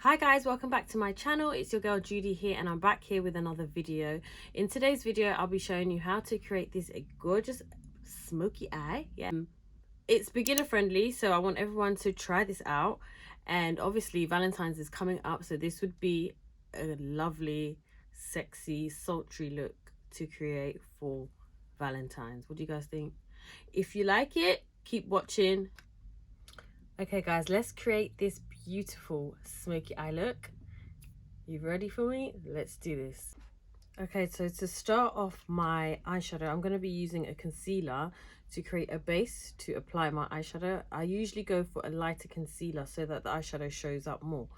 Hi guys, welcome back to my channel. It's your girl Judy here and I'm back here with another video. In today's video I'll be showing you how to create this gorgeous smoky eye. It's beginner friendly, so I want everyone to try this out. And obviously Valentine's is coming up, so this would be a lovely, sexy, sultry look to create for Valentine's. What do you guys think? If you like it, keep watching. Okay guys, let's create this beautiful smoky eye look. You ready for me? Let's do this. Okay, so to start off my eyeshadow, I'm going to be using a concealer to create a base to apply my eyeshadow. I usually go for a lighter concealer so that the eyeshadow shows up more,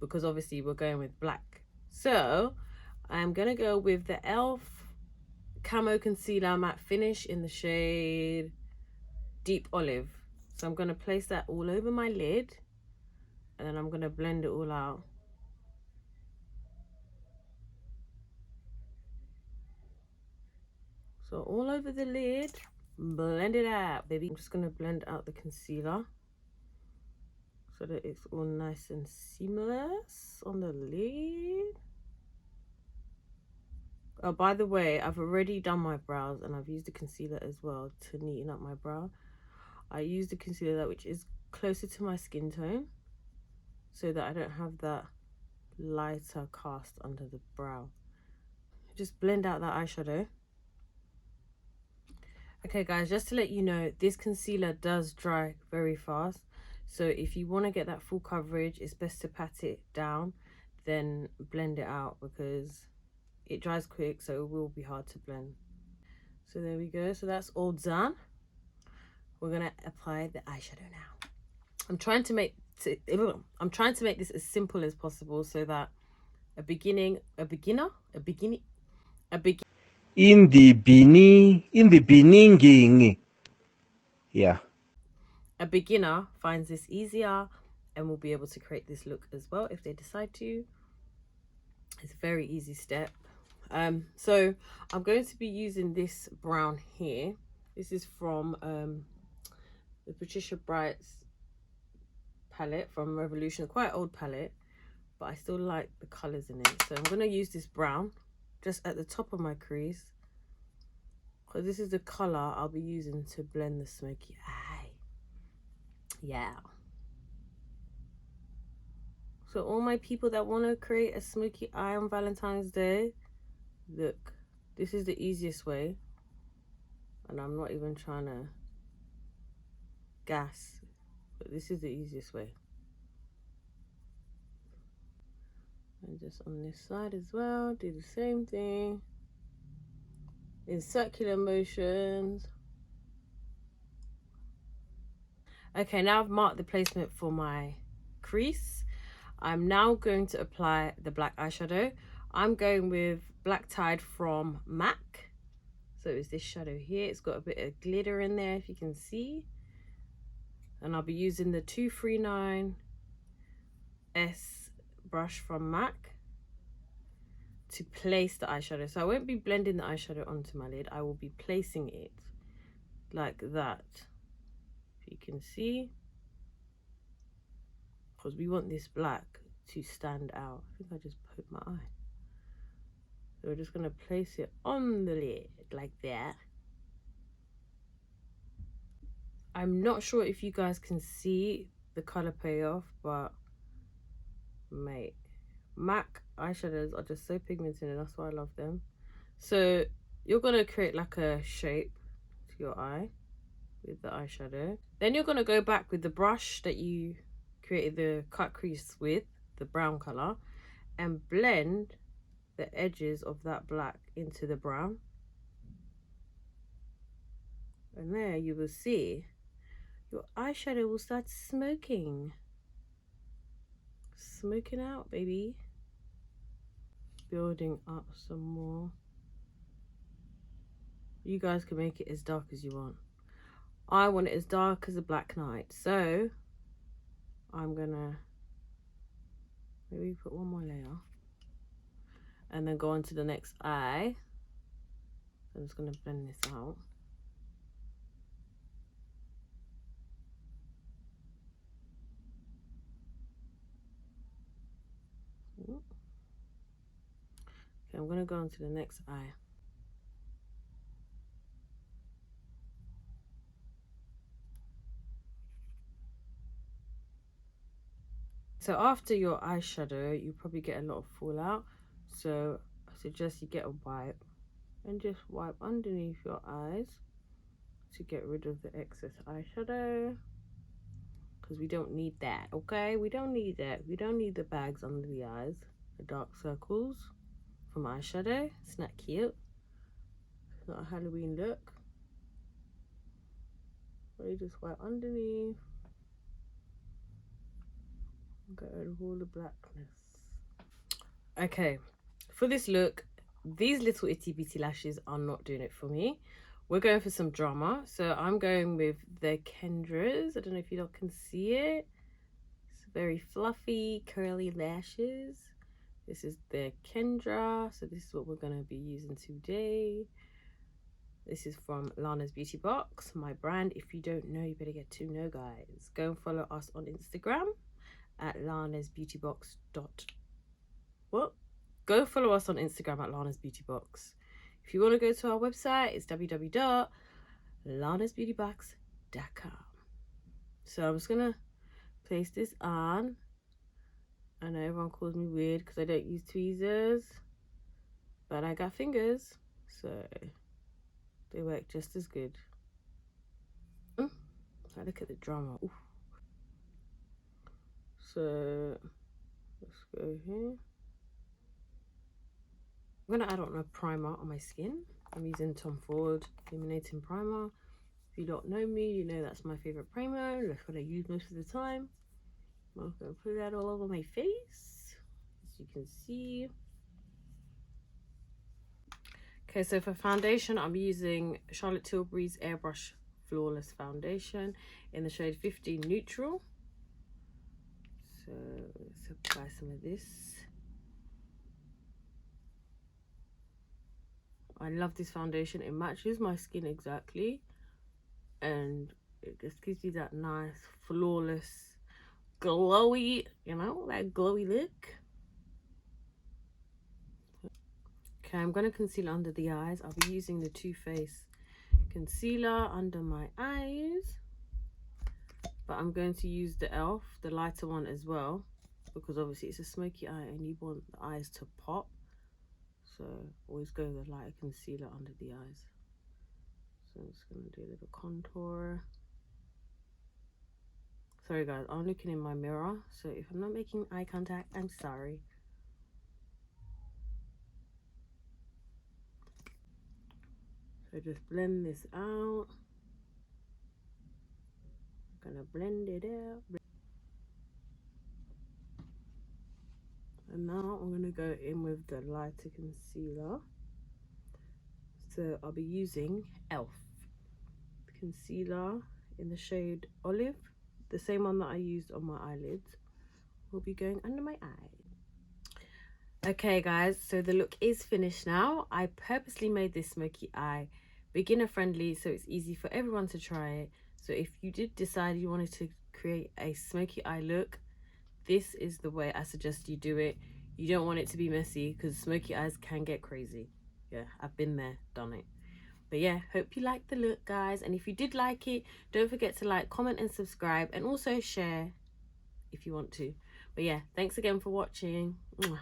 because obviously we're going with black. So I'm going to go with the e.l.f. Camo Concealer Matte Finish in the shade Deep Olive. So I'm going to place that all over my lid and then I'm going to blend it all out. So all over the lid, blend it out, baby. I'm just going to blend out the concealer so that it's all nice and seamless on the lid. Oh, by the way, I've already done my brows and I've used the concealer as well to neaten up my brow. I used the concealer which is closer to my skin tone so that I don't have that lighter cast under the brow. Just blend out that eyeshadow. Okay guys, just to let you know, this concealer does dry very fast, so if you want to get that full coverage, it's best to pat it down then blend it out, because it dries quick, so it will be hard to blend. So there we go. So that's all done. We're gonna apply the eyeshadow now. I'm trying to make this as simple as possible so that a beginner in the beginning, yeah. A beginner finds this easier and will be able to create this look as well if they decide to. It's a very easy step. So I'm going to be using this brown here. This is from the Patricia Bright's palette from Revolution, quite old palette, but I still like the colors in it. So I'm going to use this brown just at the top of my crease, because this is the color I'll be using to blend the smoky eye. Yeah. So all my people that want to create a smoky eye on Valentine's Day, look, this is the easiest way. And I'm not even trying to gas, but this is the easiest way. And just on this side as well, do the same thing in circular motions. Okay, now I've marked the placement for my crease. I'm now going to apply the black eyeshadow. I'm going with Black Tide from MAC. So it's this shadow here. It's got a bit of glitter in there, if you can see. And I'll be using the 239S brush from MAC to place the eyeshadow. So I won't be blending the eyeshadow onto my lid. I will be placing it like that, if you can see, because we want this black to stand out. I think I just poked my eye. So we're just going to place it on the lid like that. I'm not sure if you guys can see the color payoff, but mate, MAC eyeshadows are just so pigmented and that's why I love them. So you're going to create like a shape to your eye with the eyeshadow. Then you're going to go back with the brush that you created the cut crease with, the brown color, and blend the edges of that black into the brown. And there you will see your eyeshadow will start smoking out, baby. Building up some more. You guys can make it as dark as you want. I want it as dark as a black night, so I'm gonna maybe put one more layer and then go on to the next eye. I'm just gonna blend this out. Okay, I'm gonna go on to the next eye. So after your eyeshadow, you probably get a lot of fallout. So I suggest you get a wipe and just wipe underneath your eyes to get rid of the excess eyeshadow, because we don't need that. Okay, we don't need that. We don't need the bags under the eyes, the dark circles from eyeshadow. It's not cute. It's not a Halloween look. So you just wipe underneath, get rid of all the blackness. Okay, for this look, these little itty bitty lashes are not doing it for me. We're going for some drama, so I'm going with the Kendra's. I don't know if you all can see it. It's very fluffy, curly lashes. This is the Kendra, so this is what we're going to be using today. This is from Lana's Beauty Box, my brand. If you don't know, you better get to know, guys. Go and follow us on Instagram at lanasbeautybox. Go follow us on Instagram at Lana's Beauty Box. If you want to go to our website, it's www.lanasbeautybox.com. So I'm just gonna place this on. I know everyone calls me weird because I don't use tweezers, but I got fingers, so they work just as good. I look at the drama. Ooh. So let's go here. I'm gonna add on a primer on my skin. I'm using Tom Ford Illuminating Primer. If you don't know me, you know that's my favorite primer. That's what I use most of the time. I'm gonna put that all over my face, as you can see. Okay, so for foundation, I'm using Charlotte Tilbury's Airbrush Flawless Foundation in the shade 15 Neutral. So let's apply some of this. I love this foundation. It matches my skin exactly, and it just gives you that nice, flawless, glowy, you know, that glowy look. Okay, I'm going to conceal under the eyes. I'll be using the Too Faced concealer under my eyes, but I'm going to use the e.l.f., the lighter one as well, because obviously it's a smoky eye and you want the eyes to pop. So always go with a lighter concealer under the eyes. So I'm just going to do a little contour. Sorry guys, I'm looking in my mirror, so if I'm not making eye contact, I'm sorry. So just blend this out. I'm gonna blend it out. And now I'm gonna go in with the lighter concealer. So I'll be using e.l.f. concealer in the shade Olive, the same one that I used on my eyelids. Will be going under my eye. Okay guys, so the look is finished now. I purposely made this smoky eye beginner friendly, so it's easy for everyone to try it. So if you did decide you wanted to create a smoky eye look, this is the way I suggest you do it. You don't want it to be messy because smoky eyes can get crazy. Yeah, I've been there, done it. But yeah, hope you liked the look, guys. And if you did like it, don't forget to like, comment and subscribe, and also share if you want to. But yeah, thanks again for watching. Mwah.